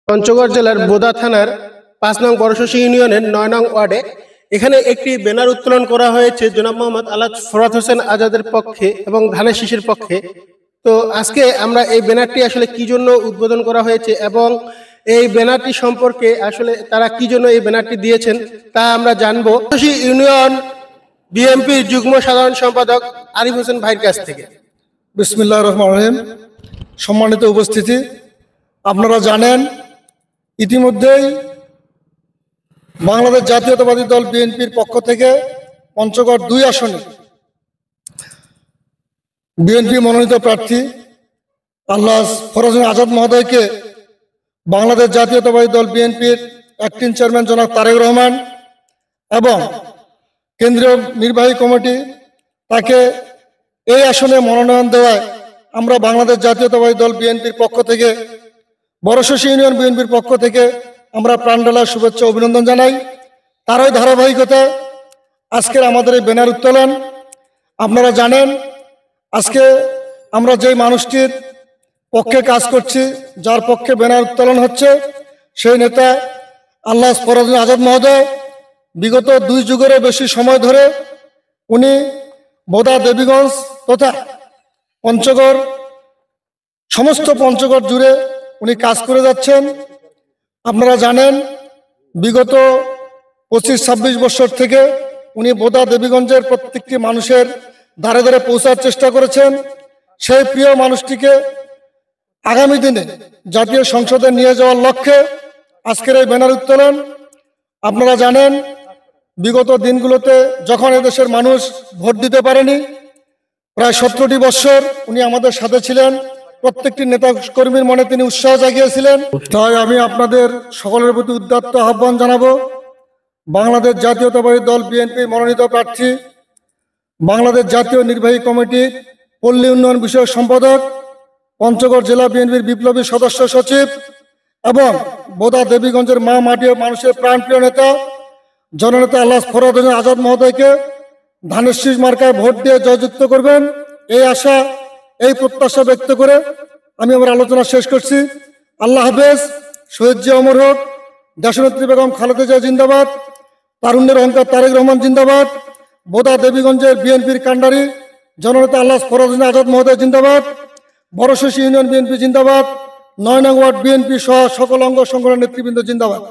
পঞ্চগড় জেলার বোদা থানার ৫ নং বড়শশী ইউনিয়নের ৯ নং ওয়ার্ডে এখানে একটি ব্যানার উত্তোলন করা হয়েছে জনাব মোহাম্মদ আলাদ ফরহাদ হোসেন আজাদের পক্ষে এবং ধানের শীষের পক্ষে। তো আজকে আমরা এই ব্যানারটি আসলে কি জন্য উদ্বোধন করা হয়েছে এবং এই ব্যানারটি সম্পর্কে আসলে তারা কি জন্য এই ব্যানারটি দিয়েছেন তা আমরা জানবো বড়শশী ইউনিয়ন বিএনপির যুগ্ম সাধারণ সম্পাদক আরিফ হোসেন ভাইয়ের কাছ থেকে। বিসমিল্লাহির রহমানির রহিম। সম্মানিত উপস্থিতি, আপনারা জানেন ইতিমধ্যেই বাংলাদেশ জাতীয়তাবাদী দল বিএনপির পক্ষ থেকে পঞ্চগড় ২ আসনে বিএনপি মনোনীত প্রার্থী আল্লাহ ফরহাদ হোসেন আজাদ মহোদয়কে বাংলাদেশ জাতীয়তাবাদী দল বিএনপির অ্যাক্টিং চেয়ারম্যান জনাব তারেক রহমান এবং কেন্দ্রীয় নির্বাহী কমিটি তাকে এই আসনে মনোনয়ন দেওয়ায় আমরা বাংলাদেশ জাতীয়তাবাদী দল বিএনপির পক্ষ থেকে বড়শশী ইউনিয়ন বিএনপির পক্ষ থেকে আমরা প্রাণঢালা শুভেচ্ছা অভিনন্দন জানাই। তারই ধারাবাহিকতায় আজকের আমাদের এই ব্যানার উত্তোলন। আপনারা জানেন আজকে আমরা যেই মানুষটির পক্ষে কাজ করছি, যার পক্ষে ব্যানার উত্তোলন হচ্ছে, সেই নেতা আল্লাহ ফরহাদ হোসেন আজাদ মহোদয় বিগত 2 যুগেরও বেশি সময় ধরে উনি বোদা দেবীগঞ্জ তথা পঞ্চগড় সমস্ত পঞ্চগড় জুড়ে উনি কাজ করে যাচ্ছেন। আপনারা জানেন বিগত 25-26 বছর থেকে উনি বোদা দেবীগঞ্জের প্রত্যেকটি মানুষের ধারে ধারে পৌঁছার চেষ্টা করেছেন। সেই প্রিয় মানুষটিকে আগামী দিনে জাতীয় সংসদে নিয়ে যাওয়ার লক্ষ্যে আজকের এই ব্যানার উত্তোলন। আপনারা জানেন বিগত দিনগুলোতে যখন এদেশের মানুষ ভোট দিতে পারেনি, প্রায় 17টি বছর উনি আমাদের সাথে ছিলেন, প্রত্যেকটি নেতা কর্মীর মনে তিনি উৎসাহ জাগিয়েছিলেন। তাই আমি আপনাদের সকলের প্রতি উদাত্ত আহ্বান জানাবো, বাংলাদেশ জাতীয়তাবাদী দল বিএনপি মনোনীত প্রার্থী, বাংলাদেশ জাতীয় নির্বাহী কমিটির পল্লী উন্নয়ন বিষয়ক সম্পাদক, পঞ্চগড় জেলা বিএনপির বিপ্লবী সদস্য সচিব এবং বোদা দেবীগঞ্জের মা মাটি ও মানুষের প্রাণপ্রিয় নেতা জননেতা আল্লাহ ফরহাদ হোসেন আজাদ মহোদয়কে ধানের শীষ মার্কায় ভোট দিয়ে জয়যুক্ত করবেন, এই আশা এই প্রত্যাশা ব্যক্ত করে আমি আমার আলোচনা শেষ করছি। আল্লাহ হাফেজ। শহীদ জিয়া অমর হোক। দেশনেত্রী বেগম খালেদা জিয়া জিন্দাবাদ। তারুণ্যের অহংকার তারেক রহমান জিন্দাবাদ। বোদা দেবীগঞ্জের বিএনপির কাণ্ডারি জননেতা আল্লাহ ফরহাদ হোসেন আজাদ মহোদয় জিন্দাবাদ। বড়শশী ইউনিয়ন বিএনপি জিন্দাবাদ। ৯ নং ওয়ার্ড বিএনপি সহ সকল অঙ্গ সংগঠনের নেতৃবৃন্দ জিন্দাবাদ।